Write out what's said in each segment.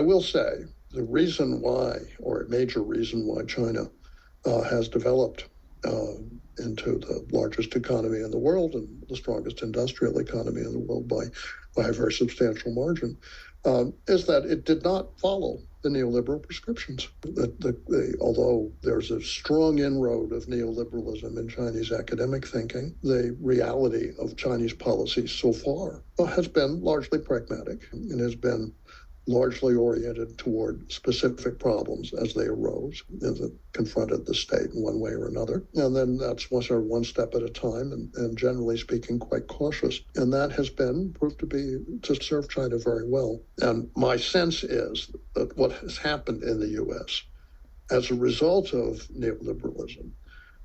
will say the reason why, or a major reason why China has developed into the largest economy in the world and the strongest industrial economy in the world by a very substantial margin, is that it did not follow the neoliberal prescriptions. Although there's a strong inroad of neoliberalism in Chinese academic thinking, the reality of Chinese policy so far has been largely pragmatic and has been largely oriented toward specific problems as they arose, as it confronted the state in one way or another. And then that's sort of one step at a time, and generally speaking, quite cautious. And that has been proved to serve China very well. And my sense is that what has happened in the U.S. as a result of neoliberalism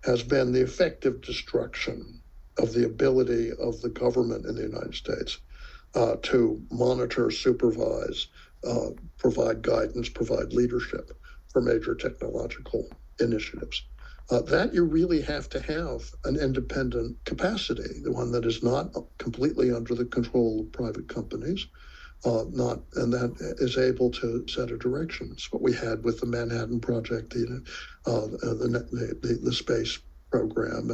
has been the effective destruction of the ability of the government in the United States to monitor, supervise, provide guidance, provide leadership for major technological initiatives. That you really have to have an independent capacity, the one that is not completely under the control of private companies, and that is able to set a direction. It's what we had with the Manhattan Project, the space program,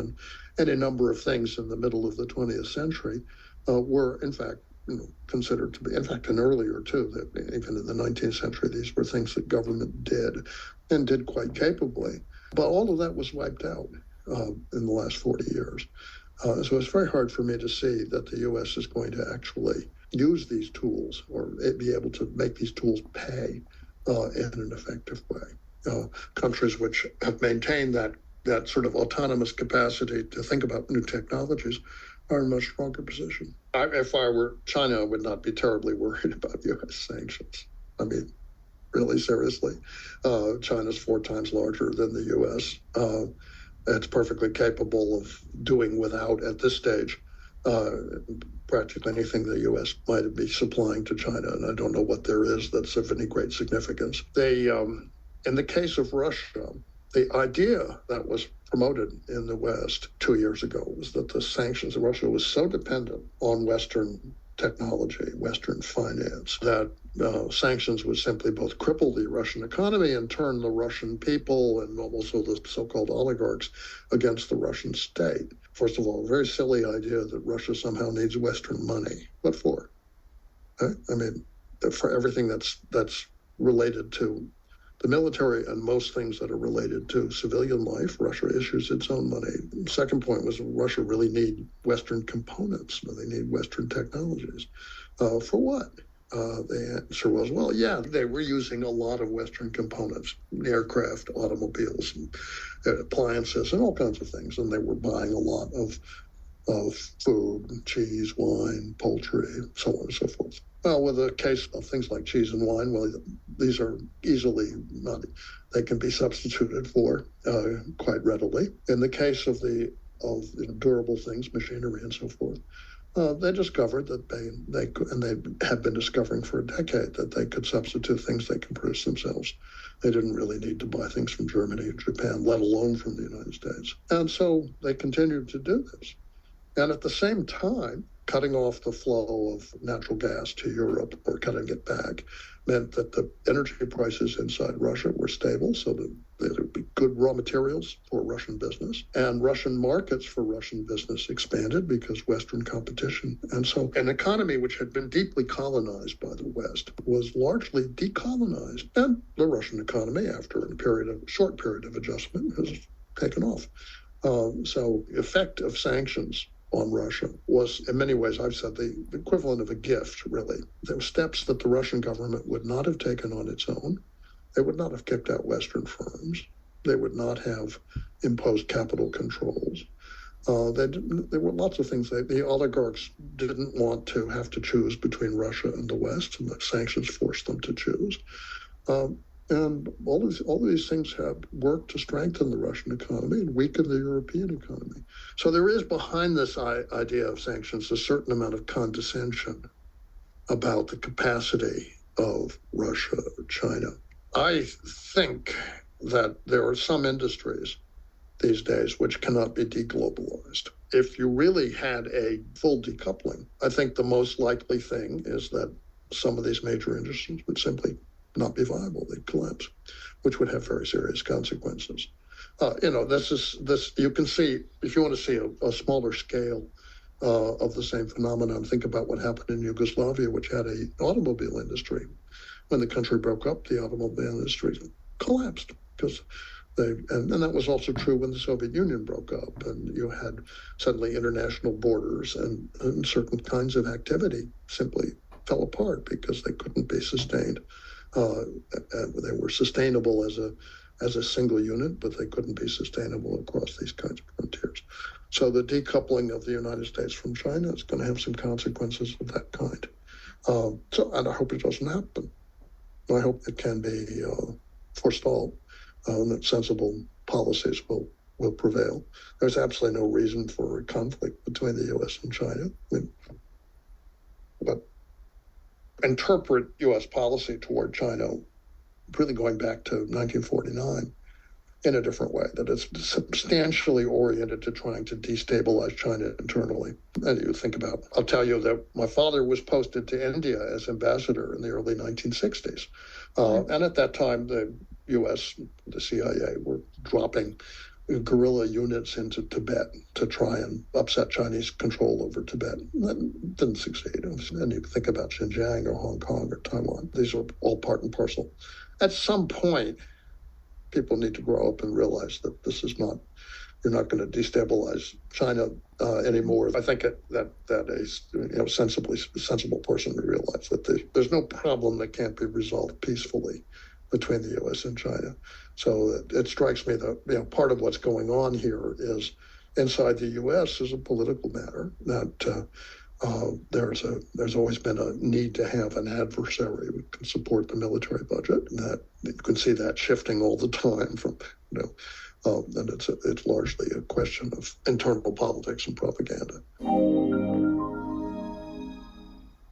and a number of things in the middle of the 20th century were, in fact, considered to be, in fact, and earlier too, that even in the 19th century, these were things that government did and did quite capably. But all of that was wiped out in the last 40 years. So it's very hard for me to see that the U.S. is going to actually use these tools or be able to make these tools pay in an effective way. Countries which have maintained that sort of autonomous capacity to think about new technologies are in a much stronger position. If I were China, I would not be terribly worried about U.S. sanctions. I mean, really seriously. China's 4 times larger than the U.S. It's perfectly capable of doing without, at this stage, practically anything the U.S. might be supplying to China, and I don't know what there is that's of any great significance. In the case of Russia, the idea that was promoted in the West 2 years ago was that the sanctions of Russia was so dependent on Western technology, Western finance, that sanctions would simply both cripple the Russian economy and turn the Russian people and also the so-called oligarchs against the Russian state. First of all, a very silly idea that Russia somehow needs Western money. What for? I mean, for everything that's related to the military and most things that are related to civilian life, Russia issues its own money. The second point was Russia really need Western components. They need Western technologies. For what? The answer was, well, yeah, they were using a lot of Western components, aircraft, automobiles, and appliances, and all kinds of things. And they were buying a lot of food, cheese, wine, poultry, so on and so forth. Well, with the case of things like cheese and wine, well, these are easily not, they can be substituted for quite readily. In the case of the durable things, machinery and so forth, they discovered that they had been discovering for a decade that they could substitute things they could produce themselves. They didn't really need to buy things from Germany and Japan, let alone from the United States. And so they continued to do this. And at the same time, cutting off the flow of natural gas to Europe or cutting it back meant that the energy prices inside Russia were stable, so that there would be good raw materials for Russian business. And Russian markets for Russian business expanded because Western competition. And so an economy which had been deeply colonized by the West was largely decolonized. And the Russian economy, after a short period of adjustment, has taken off. So the effect of sanctions on Russia was, in many ways, I've said, the equivalent of a gift, really. There were steps that the Russian government would not have taken on its own. They would not have kicked out Western firms. They would not have imposed capital controls. There were lots of things. The oligarchs didn't want to have to choose between Russia and the West, and the sanctions forced them to choose. And all of these things have worked to strengthen the Russian economy and weaken the European economy. So there is behind this idea of sanctions a certain amount of condescension about the capacity of Russia or China. I think that there are some industries these days which cannot be deglobalized. If you really had a full decoupling, I think the most likely thing is that some of these major industries would simply not be viable. They'd collapse, which would have very serious consequences. This. You can see, if you want to see a smaller scale of the same phenomenon, think about what happened in Yugoslavia, which had an automobile industry. When the country broke up, the automobile industry collapsed because and that was also true when the Soviet Union broke up, and you had suddenly international borders, and certain kinds of activity simply fell apart because they couldn't be sustained. They were sustainable as a single unit, but they couldn't be sustainable across these kinds of frontiers. So the decoupling of the United States from China is going to have some consequences of that kind. And I hope it doesn't happen. I hope it can be forestalled, and that sensible policies will prevail. There's absolutely no reason for a conflict between the U.S. and China. But interpret U.S. policy toward China, really going back to 1949, in a different way, that it's substantially oriented to trying to destabilize China internally. And you think about, I'll tell you that my father was posted to India as ambassador in the early 1960s. And at that time, the U.S., the CIA, were dropping guerrilla units into Tibet to try and upset Chinese control over Tibet. That didn't succeed. And you think about Xinjiang or Hong Kong or Taiwan. These are all part and parcel. At some point, people need to grow up and realize that this is not, you're not going to destabilize China anymore. I think that a sensible person would realize that there's no problem that can't be resolved peacefully between the U.S. and China. So it strikes me that part of what's going on here is inside the U.S. is a political matter that there's always been a need to have an adversary who can support the military budget, and that you can see that shifting all the time from and it's largely a question of internal politics and propaganda.